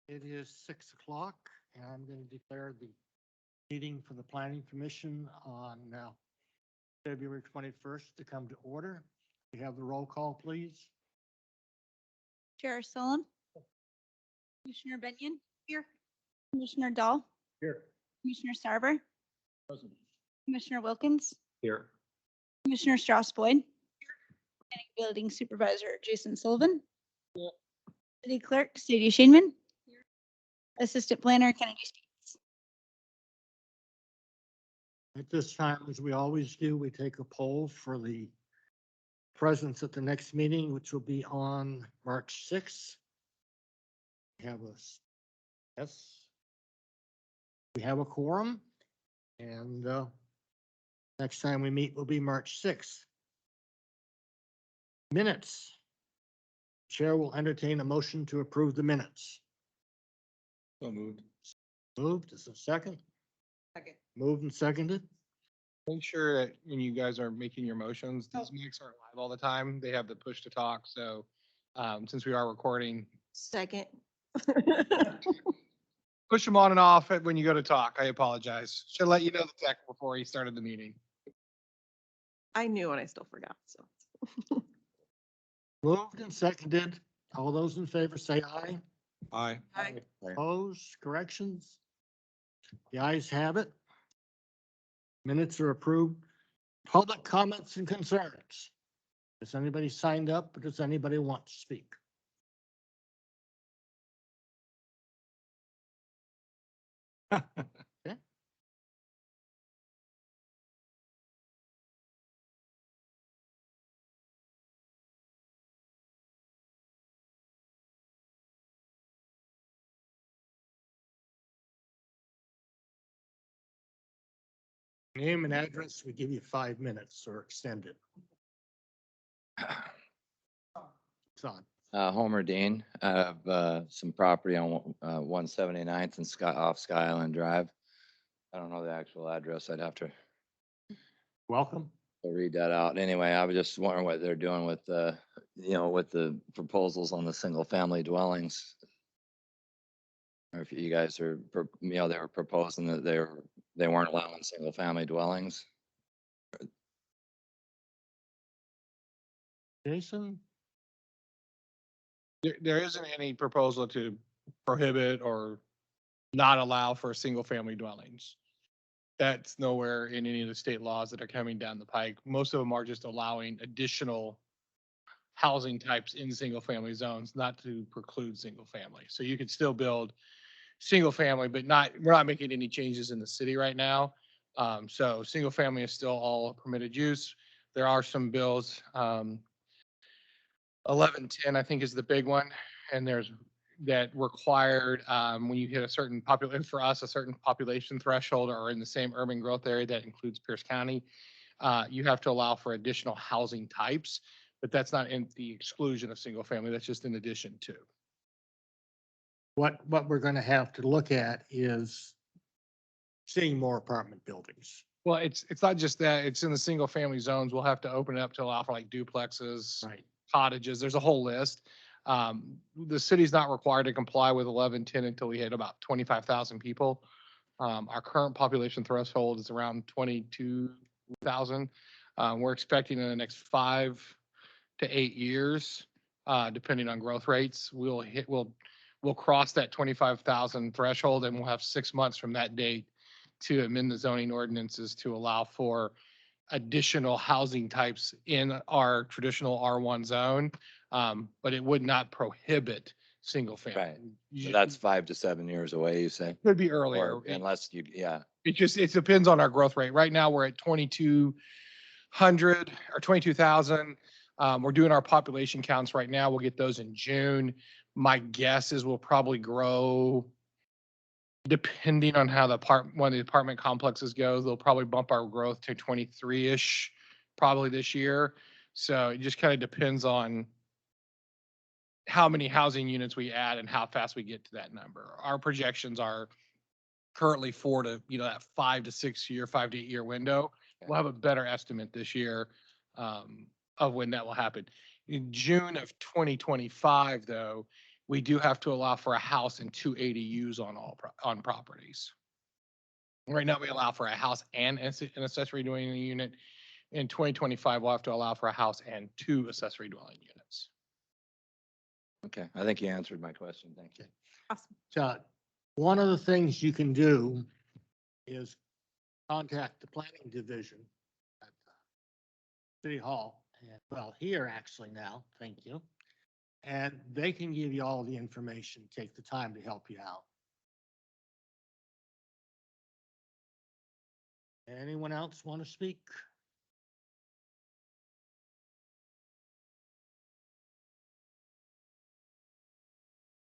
It is 6 o'clock and I'm going to declare the meeting for the Planning Commission on February 21st to come to order. We have the roll call, please. Chair Solon. Commissioner Benyon. Here. Commissioner Dahl. Here. Commissioner Sarver. Present. Commissioner Wilkins. Here. Commissioner Strauss Boyd. Planning Building Supervisor Jason Sullivan. Yeah. City Clerk Sadie Shainman. Assistant Planner Kennedy Speaks. At this time, as we always do, we take a poll for the presence at the next meeting, which will be on March 6th. We have we have a quorum, and next time we meet will be March 6th. Minutes. Chair will entertain a motion to approve the minutes. So moved. Moved, is a second? Second. Moved and seconded. Make sure that when you guys are making your motions, these mics aren't live all the time. They have the push to talk. So since we are recording, Second. push them on and off when you go to talk. I apologize. Should let you know the tech before you started the meeting. I knew and I still forgot, so. Moved and seconded. All those in favor say aye. Aye. Aye. Opposed, corrections? The ayes have it. Minutes are approved. Public comments and concerns. Has anybody signed up or does anybody want to speak? Okay. Name and address, we give you 5 minutes or extend it. It's on. Homer Dean. I have some property on 179th and off Sky Island Drive. I don't know the actual address. I'd have to Welcome. read that out. Anyway, I was just wondering what they're doing with with the proposals on the single family dwellings. Or if you guys are, they were proposing that they weren't allowing single family dwellings. Jason? There isn't any proposal to prohibit or not allow for single family dwellings. That's nowhere in any of the state laws that are coming down the pike. Most of them are just allowing additional housing types in single family zones, not to preclude single family. So you could still build single family, but we're not making any changes in the city right now. So single family is still all permitted use. There are some bills, 1110, I think, is the big one. And there's that required when you hit a certain population, for us, a certain population threshold or in the same urban growth area that includes Pierce County, you have to allow for additional housing types, but that's not in the exclusion of single family. That's just in addition to. What we're gonna have to look at is seeing more apartment buildings. Well, it's not just that, it's in the single family zones. We'll have to open it up to allow for like duplexes, Right. cottages. There's a whole list. The city's not required to comply with 1110 until we hit about 25,000 people. Our current population threshold is around 22,000. We're expecting in the next 5 to 8 years, depending on growth rates, we'll cross that 25,000 threshold, and we'll have 6 months from that date to amend the zoning ordinances to allow for additional housing types in our traditional R1 zone. But it would not prohibit single family. Right. So that's 5 to 7 years away, you say? Could be earlier. Or unless you, yeah. It depends on our growth rate. Right now, we're at 2,200 or 22,000. We're doing our population counts right now. We'll get those in June. My guess is we'll probably grow, depending on how one of the apartment complexes goes, they'll probably bump our growth to 23-ish probably this year. So it just kind of depends on how many housing units we add and how fast we get to that number. Our projections are currently that 5 to 6 year, 5 to 8 year window. We'll have a better estimate this year of when that will happen. In June of 2025, though, we do have to allow for a house and 2 ADUs on on properties. Right now, we allow for a house and an accessory dwelling unit. In 2025, we'll have to allow for a house and 2 accessory dwelling units. Okay, I think you answered my question. Thank you. Awesome. So one of the things you can do is contact the planning division at City Hall, and well, here actually now, thank you. And they can give you all the information, take the time to help you out. Anyone else want to speak?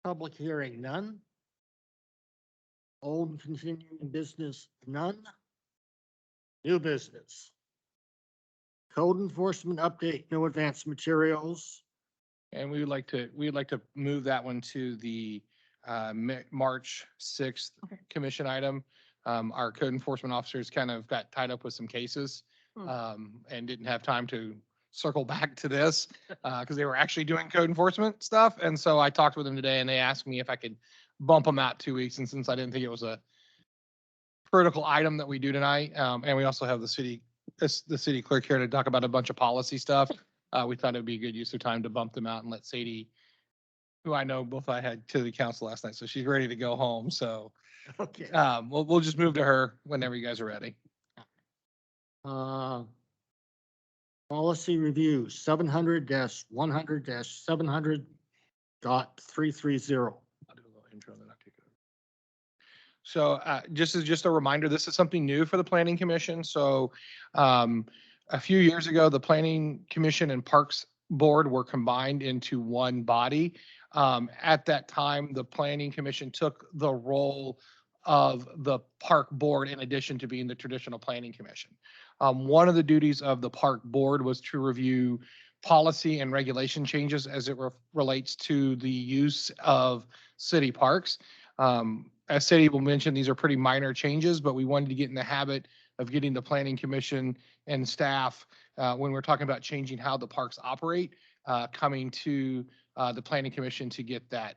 Public hearing, none. Old and continuing business, none. New business. Code enforcement update, no advanced materials. And we'd like to move that one to the March 6th Okay. commission item. Our code enforcement officers kind of got tied up with some cases Hmm. and didn't have time to circle back to this because they were actually doing code enforcement stuff. And so I talked with them today and they asked me if I could bump them out 2 weeks. And since I didn't think it was a critical item that we do tonight, and we also have the city clerk here to talk about a bunch of policy stuff. We thought it'd be a good use of time to bump them out and let Sadie, who I know both I had to the council last night, so she's ready to go home. So Okay. we'll just move to her whenever you guys are ready. Policy review, 700-100-700.330. I'll do a little intro, then I'll take it over. So just a reminder, this is something new for the Planning Commission. So a few years ago, the Planning Commission and Parks Board were combined into one body. At that time, the Planning Commission took the role of the Park Board in addition to being the traditional Planning Commission. One of the duties of the Park Board was to review policy and regulation changes as it relates to the use of city parks. As Sadie will mention, these are pretty minor changes, but we wanted to get in the habit of getting the Planning Commission and staff, when we're talking about changing how the parks operate, coming to the Planning Commission to get that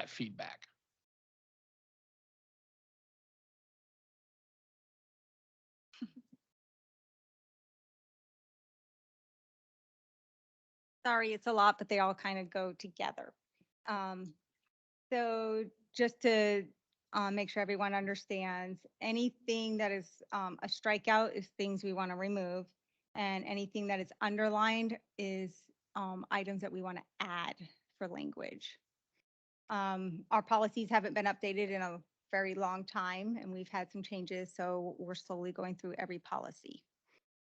feedback. Sorry, it's a lot, but they all kind of go together. So just to make sure everyone understands, anything that is a strikeout is things we want to remove. And anything that is underlined is items that we want to add for language. Our policies haven't been updated in a very long time, and we've had some changes, so we're slowly going through every policy.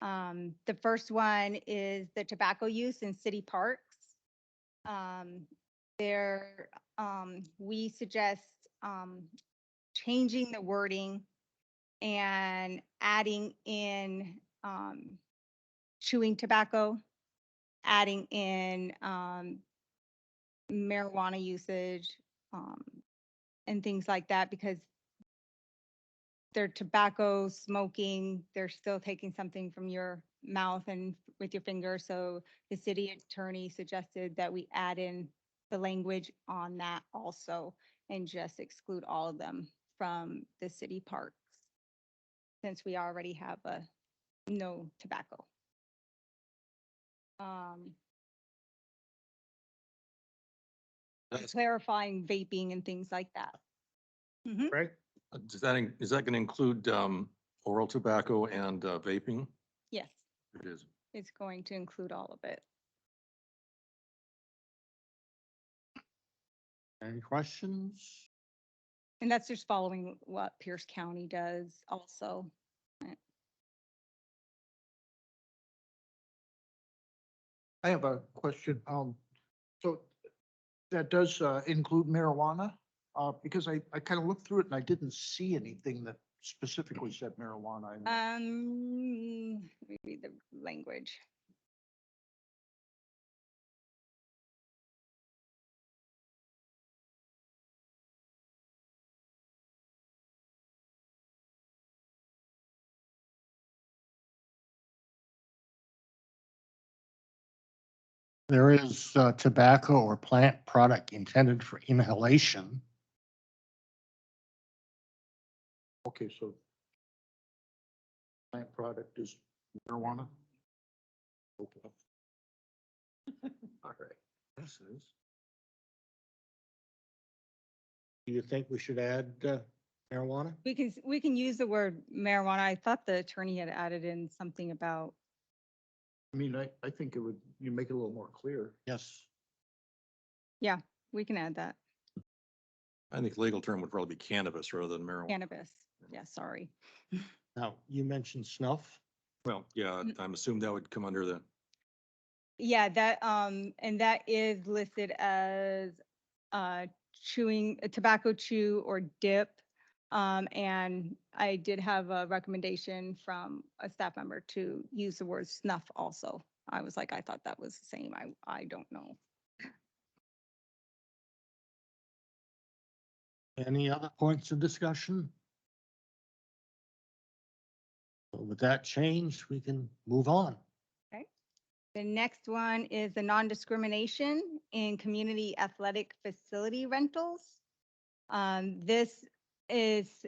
The first one is the tobacco use in city parks. We suggest changing the wording and adding in chewing tobacco, adding in marijuana usage, and things like that, because they're tobacco smoking, they're still taking something from your mouth and with your finger. So the city attorney suggested that we add in the language on that also and just exclude all of them from the city parks, since we already have a no tobacco. Clarifying vaping and things like that. Mhm. Right? Is that going to include oral tobacco and vaping? Yes, It is. it's going to include all of it. Any questions? And that's just following what Pierce County does also. I have a question. So that does include marijuana? Because I kind of looked through it and I didn't see anything that specifically said marijuana. Let me read the language. There is tobacco or plant product intended for inhalation. Okay, so plant product is marijuana? Okay. All right. This is. Do you think we should add marijuana? We can use the word marijuana. I thought the attorney had added in something about, I mean, I think it would, you make it a little more clear. Yes. we can add that, I think legal term would probably be cannabis rather than marijuana. cannabis. Yeah, sorry. Now, you mentioned snuff. Well, yeah, I'm assuming that would come under the, Yeah, that, and that is listed as, chewing, a tobacco chew or dip. And I did have a recommendation from a staff member to use the word snuff also. I was like, I thought that was the same. I don't know. Any other points of discussion? So with that change, we can move on. The next one is the non-discrimination in community athletic facility rentals. This is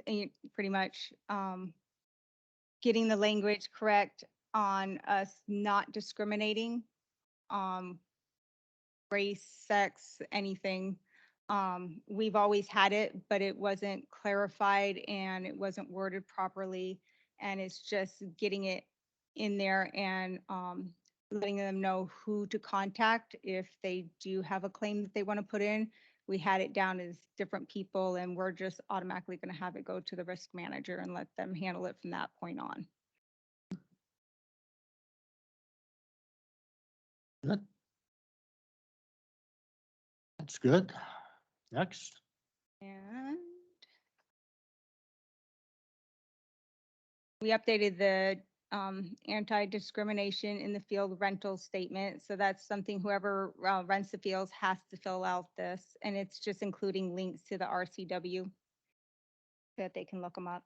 pretty much getting the language correct on us not discriminating, race, sex, anything. We've always had it, but it wasn't clarified and it wasn't worded properly. And it's just getting it in there and letting them know who to contact if they do have a claim that they want to put in. We had it down as different people and we're just automatically going to have it go to the risk manager and let them handle it from that point on. Good. That's good. Next. And we updated the anti-discrimination in the field rental statement. So that's something whoever rents the fields has to fill out this. And it's just including links to the RCW so that they can look them up.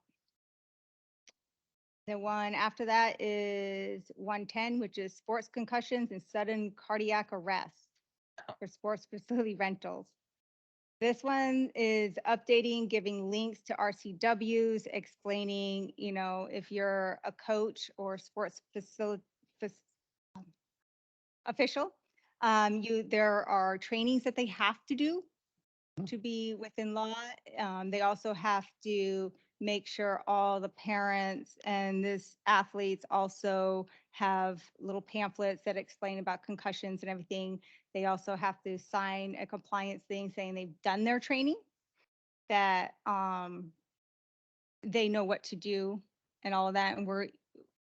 The one after that is 110, which is sports concussions and sudden cardiac arrest for sports facility rentals. This one is updating, giving links to RCWs, explaining, you know, if you're a coach or sports facility official, there are trainings that they have to do to be within law. They also have to make sure all the parents and this athletes also have little pamphlets that explain about concussions and everything. They also have to sign a compliance thing saying they've done their training, that they know what to do and all of that. And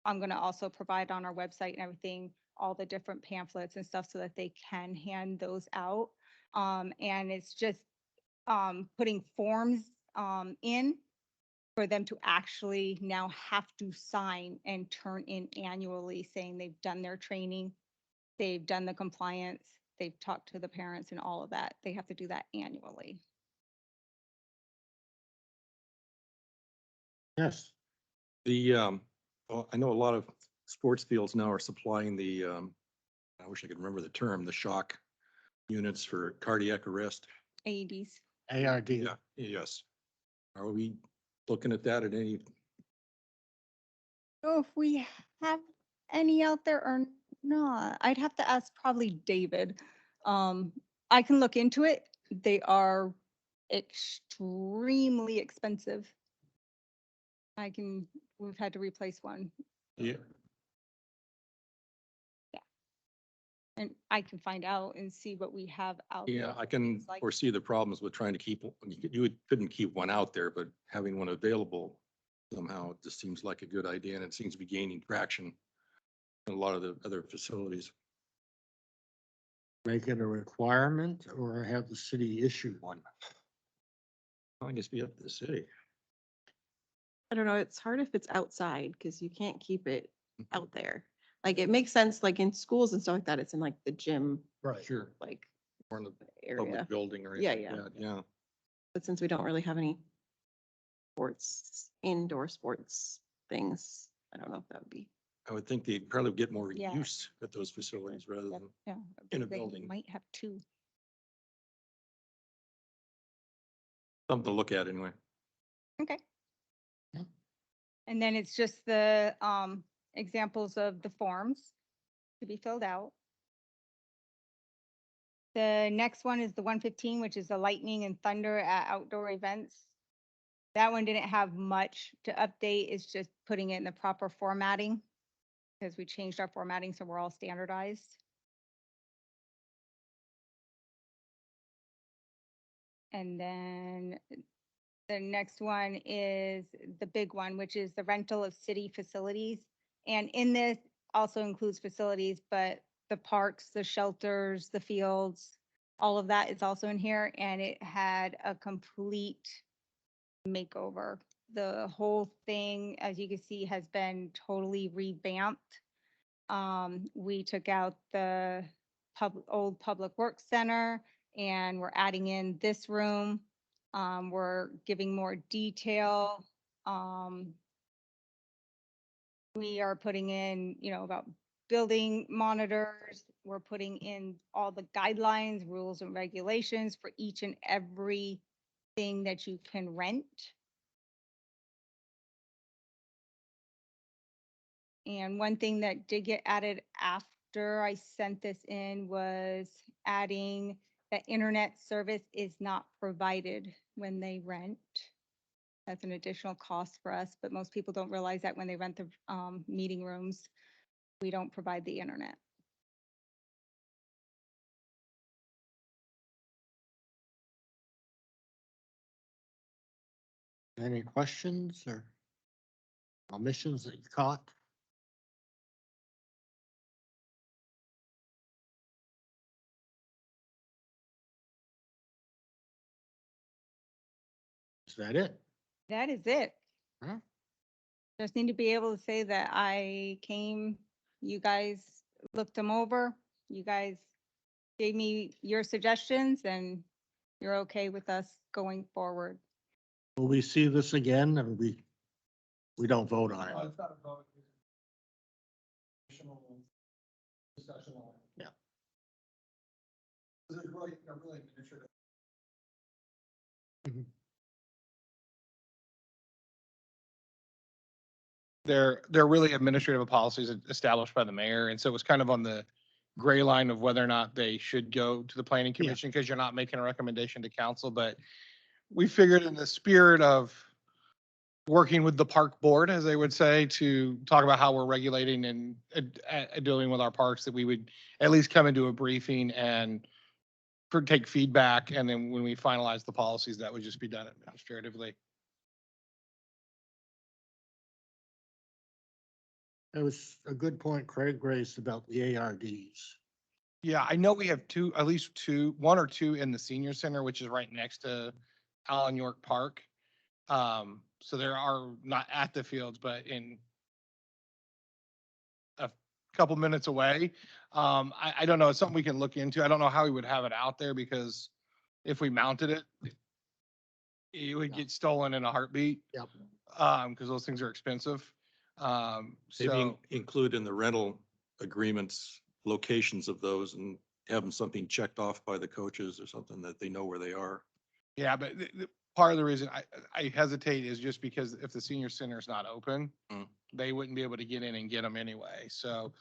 I'm going to also provide on our website and everything, all the different pamphlets and stuff so that they can hand those out. And it's just putting forms in for them to actually now have to sign and turn in annually saying they've done their training, they've done the compliance, they've talked to the parents and all of that. They have to do that annually. Yes. the, well, I know a lot of sports fields now are supplying the, I wish I could remember the term, the shock units for cardiac arrest. AEDs. ARD. Yeah, yes. Are we looking at that at any, Oh, if we have any out there or not, I'd have to ask probably David. I can look into it. They are extremely expensive. We've had to replace one yeah, and I can find out and see what we have out there. yeah, I can It's like- foresee the problems with trying to keep, couldn't keep one out there, but having one available somehow just seems like a good idea and it seems to be gaining traction in a lot of the other facilities. Make it a requirement or have the city issue one? I guess be up to the city. I don't know, it's hard if it's outside because you can't keep it out there. Like it makes sense, like in schools and stuff like that, it's in like the gym, Right. Sure. like Or in the area. public building or Yeah, anything like that, yeah. But since we don't really have any sports, indoor sports things, I don't know if that would be. I would think they'd probably get more Yeah. use at those facilities rather Yep, than, yeah. in a They building. Might have two. something to look at anyway. Okay. Yeah. And then it's just the examples of the forms to be filled out. The next one is the 115, which is the lightning and thunder at outdoor events. That one didn't have much to update. It's just putting it in the proper formatting because we changed our formatting so we're all standardized. And then the next one is the big one, which is the rental of city facilities. And in this also includes facilities, but the parks, the shelters, the fields, all of that is also in here. And it had a complete makeover. The whole thing, as you can see, has been totally revamped. We took out the old Public Works Center and we're adding in this room. We're giving more detail. We are putting in, about building monitors. We're putting in all the guidelines, rules and regulations for each and every thing that you can rent. And one thing that did get added after I sent this in was adding that internet service is not provided when they rent. That's an additional cost for us, but most people don't realize that when they rent the meeting rooms, we don't provide the internet. Any questions or omissions that you caught? Is that it? That is it. Huh? Just need to be able to say that I came, you guys looked them over, you guys gave me your suggestions and you're okay with us going forward. Will we see this again and we don't vote on it? It's not a vote. Additional discussion on it. Yeah. This is really, really administrative. They're really administrative policies established by the mayor, and so it was kind of on the gray line of whether or not they should go to the planning Yeah. commission, because you're not making a recommendation to council, but we figured in the spirit of working with the park board, as they would say, to talk about how we're regulating and dealing with our parks, that we would at least come into a briefing and take feedback, and then when we finalize the policies, that would just be done administratively. It was a good point Craig raised about the ARDs. Yeah, I know we have at least one or two in the senior center, which is right next to Allen York Park. So there are not at the fields, but in a couple minutes away. I don't know. It's something we can look into. I don't know how we would have it out there, because if we mounted it, it would Yeah. get stolen in a heartbeat. Yep. Because those things are expensive. Maybe So include in the rental agreements, locations of those and have them something checked off by the coaches or something that they know where they are. yeah, but part of the reason I hesitate is just because if the senior center is not open, Mm. they wouldn't be able to get in and get them anyway. So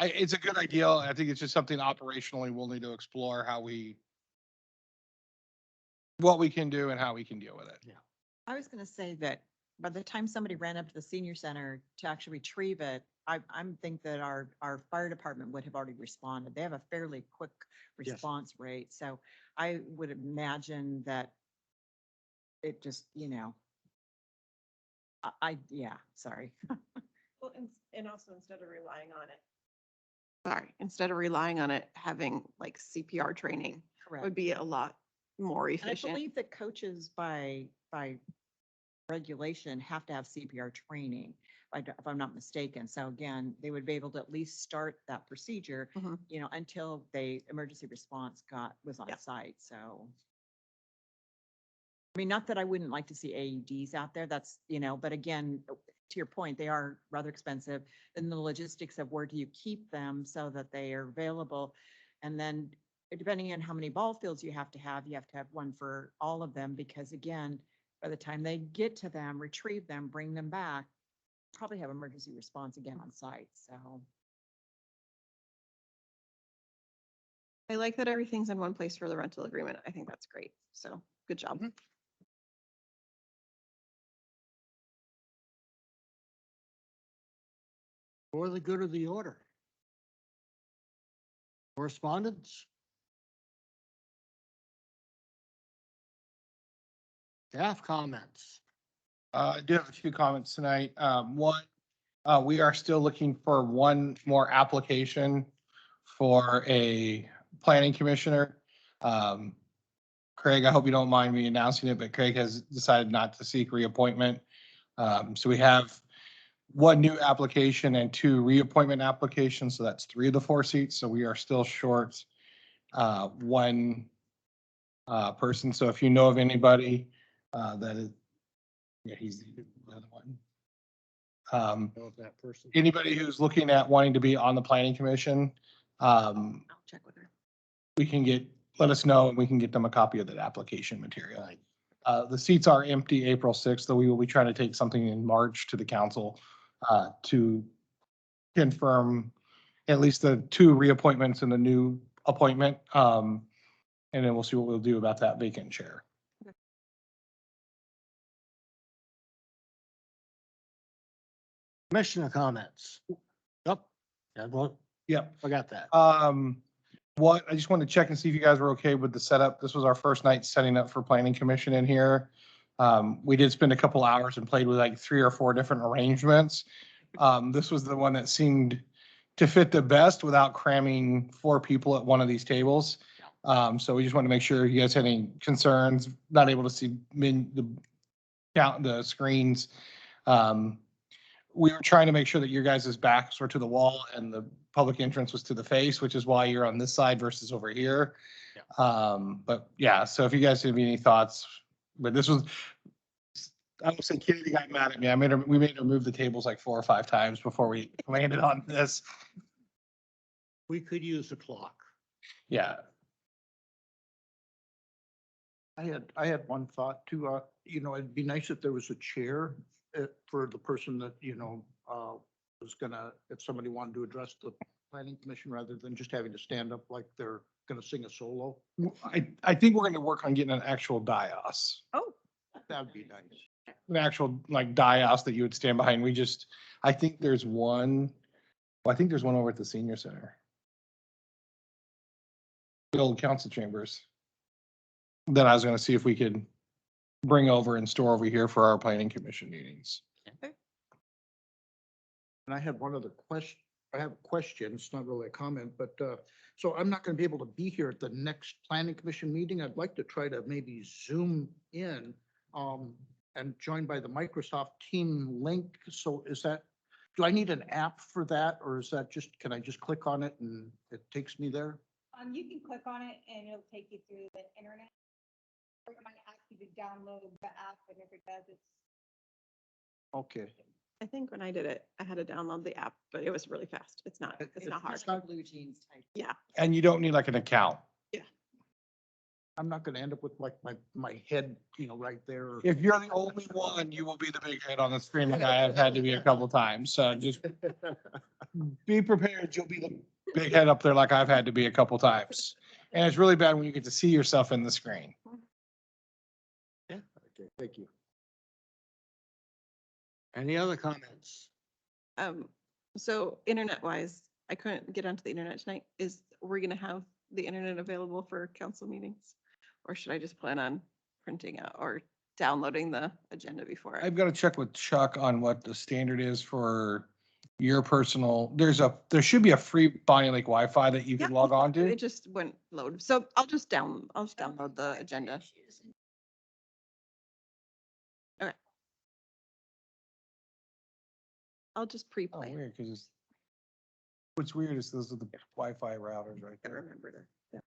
it's a good idea. I think it's just something operationally we'll need to explore what we can do and how we can deal with it. I was gonna say that by the time somebody ran up to the senior center to actually retrieve it, I'm think that our fire department would have already responded. They have a fairly quick Yes. response rate, so I would imagine that it just, yeah, sorry. Well, and also instead of relying on it. Sorry, instead of relying on it, having like CPR training would Correct. be a lot more And I efficient. believe that coaches by regulation have to have CPR training, if I'm not mistaken. So again, they would be able to at least start that procedure, Mhm. Until emergency response was on Yeah. site, so. I mean, not that I wouldn't like to see AEDs out there, that's, but again, to your point, they are rather expensive. And the logistics of where do you keep them so that they are available? And then depending on how many ball fields you have to have one for all of them, because again, by the time they get to them, retrieve them, bring them back, probably have emergency response again on site, so. I like that everything's in one place for the rental agreement. I think that's great. So good job. For the good of the order. Correspondence? Staff comments? I do have a few comments tonight. One, we are still looking for one more application for a planning commissioner. Craig, I hope you don't mind me announcing it, but Craig has decided not to seek reappointment. So we have one new application and two reappointment applications, so that's 3 of the 4 seats. So we are still short one person. So if you know of anybody that is, yeah, he's the other one. Know of that person? Anybody who's looking at wanting to be on the planning commission, I'll check with her. we can let us know and we can get them a copy of that application material. The seats are empty April 6th, though we will be trying to take something in March to the council to confirm at least the 2 reappointments and the new appointment. And then we'll see what we'll do about that vacant chair. Commissioner comments? Yep. Yeah, well, Yep. forgot that. I just wanted to check and see if you guys were okay with the setup. This was our first night setting up for planning commission in here. We did spend a couple hours and played with like 3 or 4 different arrangements. This was the one that seemed to fit the best without cramming 4 people at one of these tables. So we just want to make sure you guys had any concerns, not able to see the screens. We were trying to make sure that your guys' backs were to the wall and the public entrance was to the face, which is why you're on this side versus over here. But yeah, so if you guys have any thoughts, but this was, I would say Kitty got mad at me. We made her move the tables like 4 or 5 times before we landed on this. We could use a clock. Yeah. I had one thought too, it'd be nice if there was a chair for the person that, was gonna, if somebody wanted to address the planning commission rather than just having to stand up like they're gonna sing a solo. I think we're going to work on getting an actual dais, Oh, That'd be nice. an actual like dais that you would stand behind. I think there's one over at the senior center. The old council chambers. That I was going to see if we could bring over and store over here for our planning commission meetings. And I had one other question. I have a question. It's not really a comment, but, so I'm not gonna be able to be here at the next planning commission meeting. I'd like to try to maybe Zoom in, and join by the Microsoft Team link. So do I need an app for that? Or is that can I just click on it and it takes me there? You can click on it and it'll take you through the internet. Or it might ask you to download the app, and if it does, it's. Okay. I think when I did it, I had to download the app, but it was really fast. It's not hard. it's not blue jeans type. Yeah. And you don't need like an account. I'm not gonna end up with like my head, right there. If you're the only one, you will be the big head on the screen like I have had to be a couple times. So just be prepared. You'll be the big head up there like I've had to be a couple times. And it's really bad when you get to see yourself in the screen. Yeah, okay, thank you. Any other comments? So internet wise, I couldn't get onto the internet tonight. We're gonna have the internet available for council meetings? Or should I just plan on printing out or downloading the agenda before? I've got to check with Chuck on what the standard is for your personal, there should be a free Bonney Lake Wi-Fi that you can Yeah, log on to. It just wouldn't load. So I'll just download the agenda. Okay. I'll just Oh, pre-plan. weird, because what's weird is those are the Wi-Fi routers right I there. remember to. Yeah.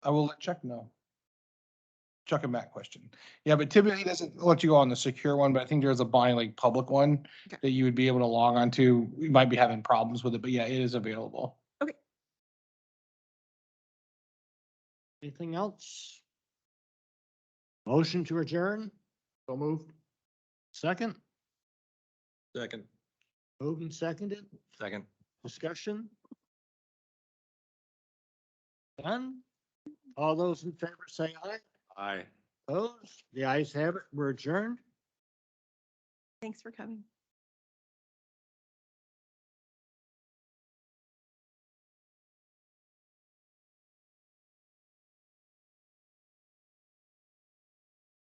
I will let Chuck know. Chuck and Matt question. Yeah, but typically he doesn't let you go on the secure one, but I think there's a Bonney Lake public one Okay. that you would be able to log on to. We might be having problems with it, but yeah, it is available. Anything else? Motion to adjourn? So moved. Second? Second. Moved and seconded? Second. Discussion? Done? All those in favor say aye. Aye. Opposed? The ayes have it. We're adjourned. Thanks for coming.